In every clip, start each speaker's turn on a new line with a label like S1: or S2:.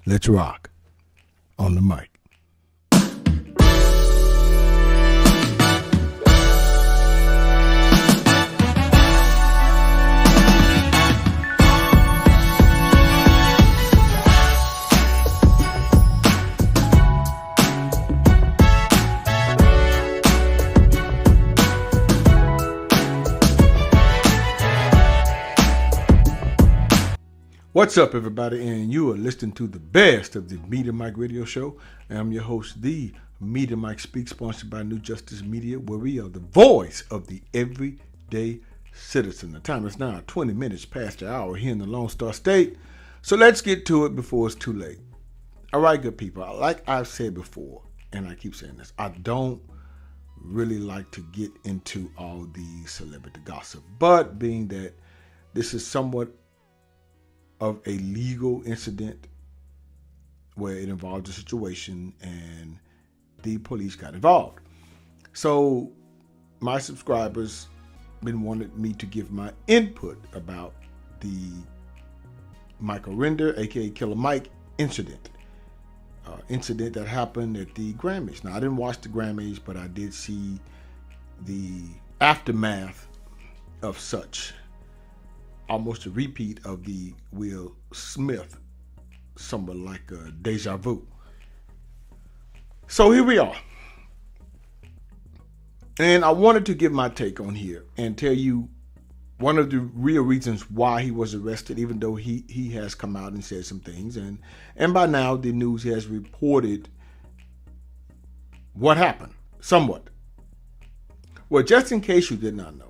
S1: Let's rock on the mic. What's up, everybody? And you are listening to the best of the Media Mike radio show. I'm your host, the Media Mike Speak, sponsored by New Justice Media, where we are the voice of the everyday citizen. The time is now 20 minutes past the hour here in the Lone Star State. So let's get to it before it's too late. All right, good people. Like I've said before, and I keep saying this, I don't really like to get into all the celebrity gossip. But being that this is somewhat of a legal incident where it involved a situation and the police got involved. So my subscribers been wanted me to give my input about the Michael Render, aka Killer Mike incident. Incident that happened at the Grammys. Now I didn't watch the Grammys, but I did see the aftermath of such. Almost a repeat of the Will Smith, somewhat like a deja vu. So here we are. And I wanted to give my take on here and tell you one of the real reasons why he was arrested, even though he has come out and said some things. And by now, the news has reported what happened, somewhat. Well, just in case you did not know,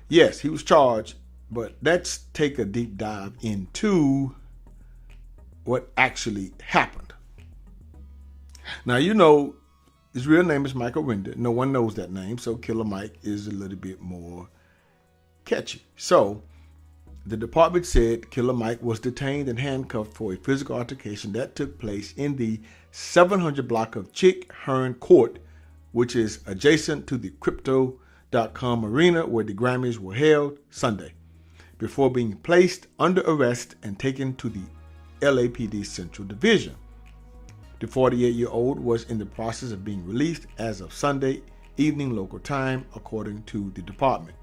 S1: yes, he was charged, but let's take a deep dive into what actually happened. Now, you know, his real name is Michael Render. No one knows that name, so Killer Mike is a little bit more catchy. So, the department said Killer Mike was detained and handcuffed for a physical altercation that took place in the 700 block of Chick Hearn Court, which is adjacent to the Crypto.com arena where the Grammys were held Sunday, before being placed under arrest and taken to the LAPD Central Division. The 48-year-old was in the process of being released as of Sunday evening local time, according to the department.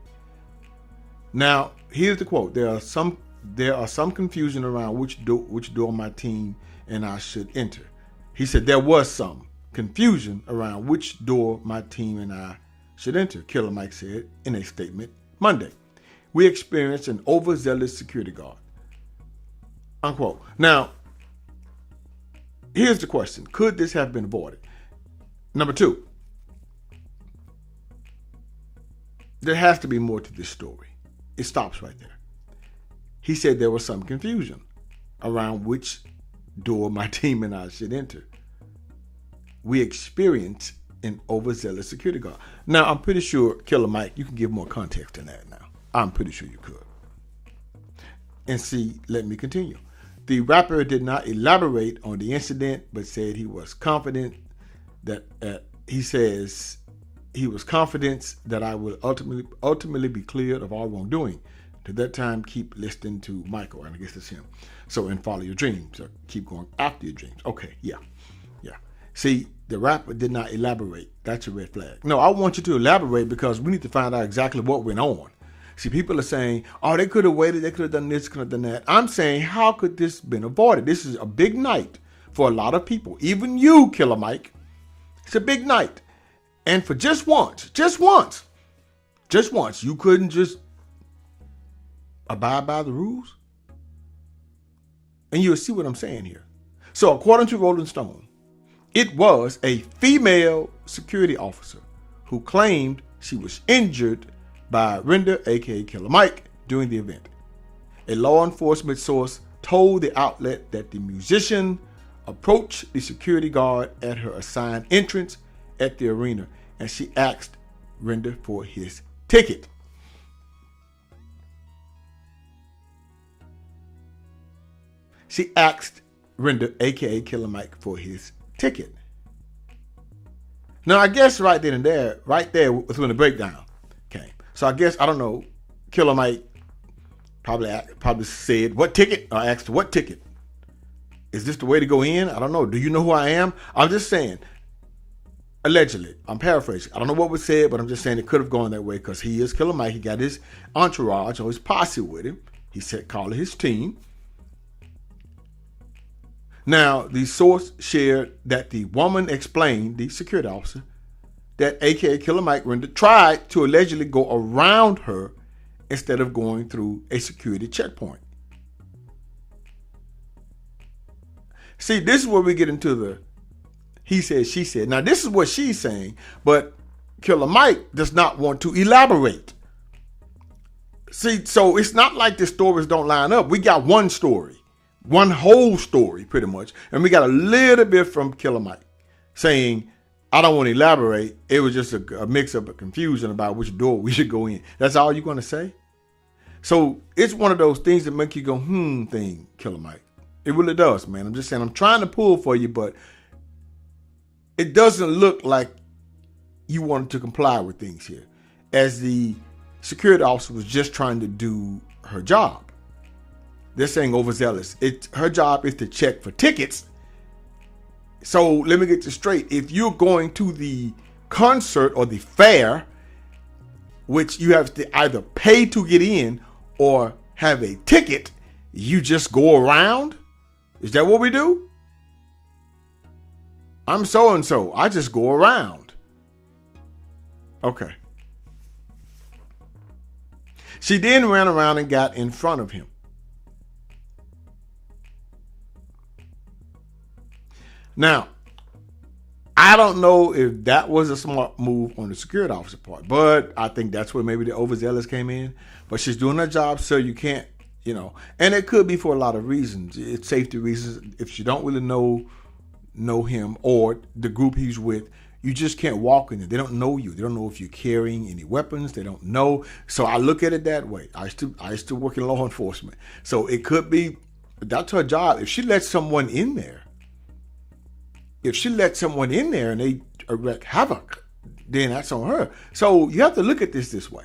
S1: Now, here's the quote: There are some confusion around which door my team and I should enter. He said there was some confusion around which door my team and I should enter, Killer Mike said in a statement Monday. We experienced an overzealous security guard. Unquote. Now, here's the question. Could this have been avoided? Number two, there has to be more to this story. It stops right there. He said there was some confusion around which door my team and I should enter. We experienced an overzealous security guard. Now, I'm pretty sure, Killer Mike, you can give more context than that now. I'm pretty sure you could. And see, let me continue. The rapper did not elaborate on the incident, but said he was confident that I will ultimately be cleared of all wrongdoing. To that time, keep listening to Michael, and I guess that's him. So, and follow your dreams, or keep going after your dreams. Okay, yeah. See, the rapper did not elaborate. That's a red flag. No, I want you to elaborate because we need to find out exactly what went on. See, people are saying, oh, they could have waited, they could have done this, could have done that. I'm saying, how could this have been avoided? This is a big night for a lot of people. Even you, Killer Mike. It's a big night. And for just once, you couldn't just abide by the rules? And you'll see what I'm saying here. So according to Rolling Stone, it was a female security officer who claimed she was injured by Render, aka Killer Mike, during the event. A law enforcement source told the outlet that the musician approached the security guard at her assigned entrance at the arena, and she asked Render for his ticket. She asked Render, aka Killer Mike, for his ticket. Now, I guess right then and there, was when the breakdown came. So I guess, I don't know, Killer Mike probably said, what ticket? Or asked, what ticket? Is this the way to go in? I don't know. Do you know who I am? I'm just saying, allegedly. I'm paraphrasing. I don't know what was said, but I'm just saying it could have gone that way because he is Killer Mike. He got his entourage or his posse with him. He said, call it his team. Now, the source shared that the woman explained, the security officer, that AKA Killer Mike Render tried to allegedly go around her instead of going through a security checkpoint. See, this is where we get into the he said, she said. Now, this is what she's saying, but Killer Mike does not want to elaborate. See, so it's not like the stories don't line up. We got one story, one whole story pretty much, and we got a little bit from Killer Mike saying, I don't want to elaborate. It was just a mix-up of confusion about which door we should go in. That's all you're going to say? So it's one of those things that make you go, thing, Killer Mike. It really does, man. I'm just saying, I'm trying to pull for you, but it doesn't look like you wanted to comply with things here. As the security officer was just trying to do her job. They're saying overzealous. Her job is to check for tickets. So let me get this straight. If you're going to the concert or the fair, which you have to either pay to get in or have a ticket, you just go around? Is that what we do? I'm so-and-so. I just go around. Okay. She then ran around and got in front of him. Now, I don't know if that was a smart move on the security officer part, but I think that's where maybe the overzealous came in. But she's doing her job, so you can't, and it could be for a lot of reasons. It's safety reasons. If you don't really know him or the group he's with, you just can't walk in there. They don't know you. They don't know if you're carrying any weapons. They don't know. So I look at it that way. I used to work in law enforcement. So it could be, that's her job. If she lets someone in there, and they wreak havoc, then that's on her. So you have to look at this way.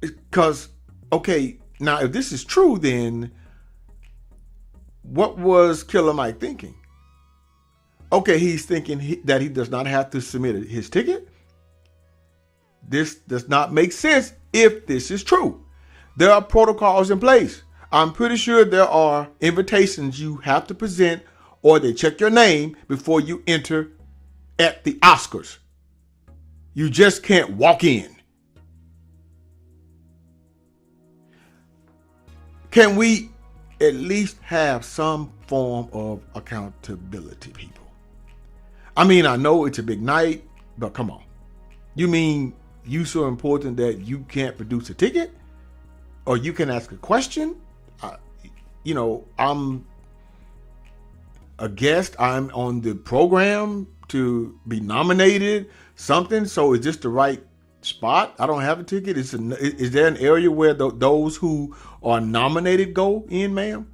S1: Because, okay, now if this is true, then what was Killer Mike thinking? Okay, he's thinking that he does not have to submit his ticket. This does not make sense if this is true. There are protocols in place. I'm pretty sure there are invitations you have to present, or they check your name before you enter at the Oscars. You just can't walk in. Can we at least have some form of accountability, people? I mean, I know it's a big night, but come on. You mean you so important that you can't produce a ticket? Or you can ask a question? I'm a guest. I'm on the program to be nominated, something. So is this the right spot? I don't have a ticket. Is there an area where those who are nominated go in, ma'am?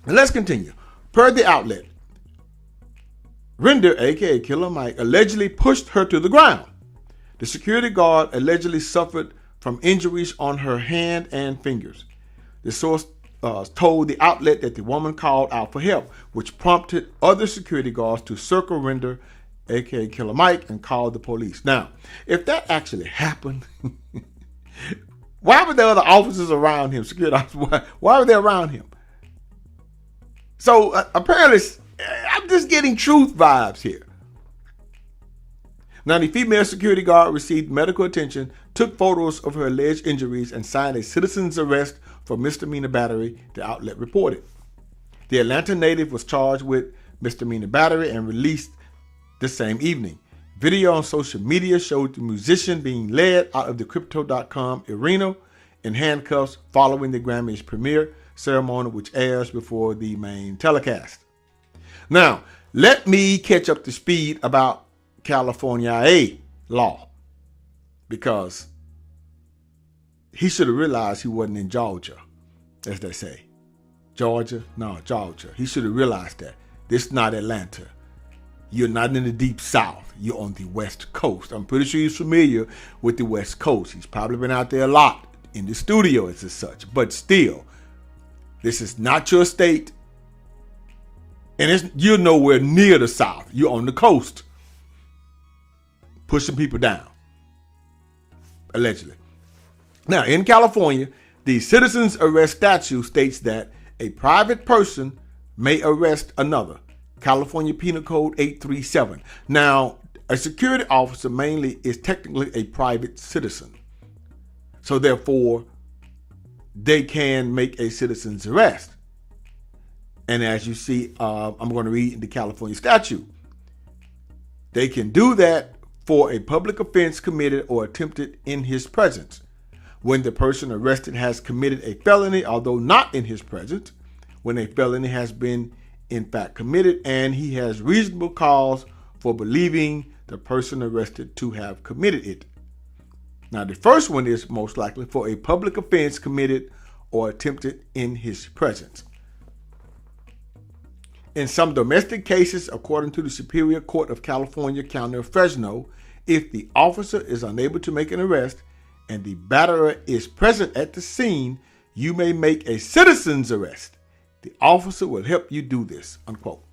S1: And let's continue. Per the outlet, Render, aka Killer Mike, allegedly pushed her to the ground. The security guard allegedly suffered from injuries on her hand and fingers. The source told the outlet that the woman called out for help, which prompted other security guards to circle Render, aka Killer Mike, and call the police. Now, if that actually happened, why were there other officers around him? Security officers, why were they around him? So apparently, I'm just getting truth vibes here. Now, the female security guard received medical attention, took photos of her alleged injuries, and signed a citizen's arrest for misdemeanor battery, the outlet reported. The Atlanta native was charged with misdemeanor battery and released the same evening. Video on social media showed the musician being led out of the Crypto.com arena in handcuffs following the Grammys premiere ceremony, which airs before the main telecast. Now, let me catch up to speed about California law, because he should have realized he wasn't in Georgia, as they say. Georgia? No, Georgia. He should have realized that. This is not Atlanta. You're not in the deep south. You're on the West Coast. I'm pretty sure he's familiar with the West Coast. He's probably been out there a lot in the studio as such. But still, this is not your state. And you're nowhere near the South. You're on the coast. Pushing people down. Allegedly. Now, in California, the citizen's arrest statute states that a private person may arrest another. California Penal Code 837. Now, a security officer mainly is technically a private citizen. So therefore, they can make a citizen's arrest. And as you see, I'm going to read in the California statute. They can do that for a public offense committed or attempted in his presence. When the person arrested has committed a felony, although not in his presence, when a felony has been in fact committed and he has reasonable cause for believing the person arrested to have committed it. Now, the first one is most likely for a public offense committed or attempted in his presence. In some domestic cases, according to the Superior Court of California, County of Fresno, if the officer is unable to make an arrest and the batterer is present at the scene, you may make a citizen's arrest. The officer will help you do this, unquote.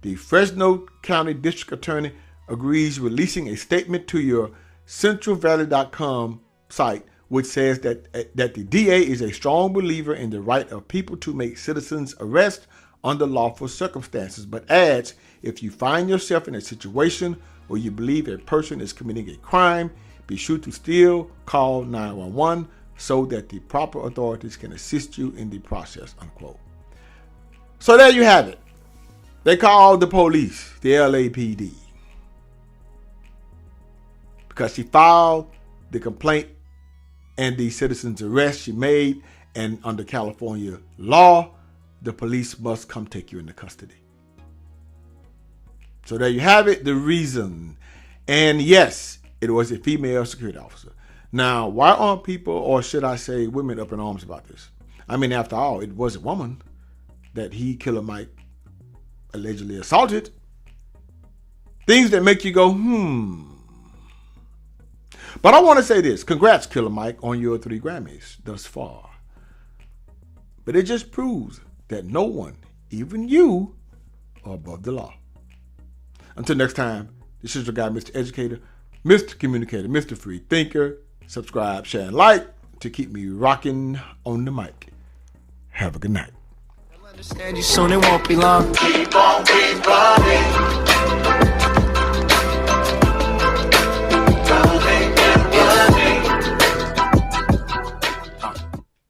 S1: The Fresno County District Attorney agrees, releasing a statement to your centralvalley.com site, which says that the DA is a strong believer in the right of people to make citizens arrest under lawful circumstances, but adds, if you find yourself in a situation where you believe a person is committing a crime, be sure to still call 911 so that the proper authorities can assist you in the process, unquote. So there you have it. They called the police, the LAPD, because she filed the complaint and the citizen's arrest she made, and under California law, the police must come take you into custody. So there you have it, the reason. And yes, it was a female security officer. Now, why aren't people, or should I say women, up in arms about this? I mean, after all, it was a woman that Killer Mike allegedly assaulted. Things that make you go, But I want to say this. Congrats, Killer Mike, on your 3 Grammys thus far. But it just proves that no one, even you, are above the law. Until next time, this is your guy, Mr. Educator, Mr. Communicator, Mr. Free Thinker. Subscribe, share, and like to keep me rocking on the mic. Have a good night.
S2: Understand you soon, it won't be long. Keep on, keep on.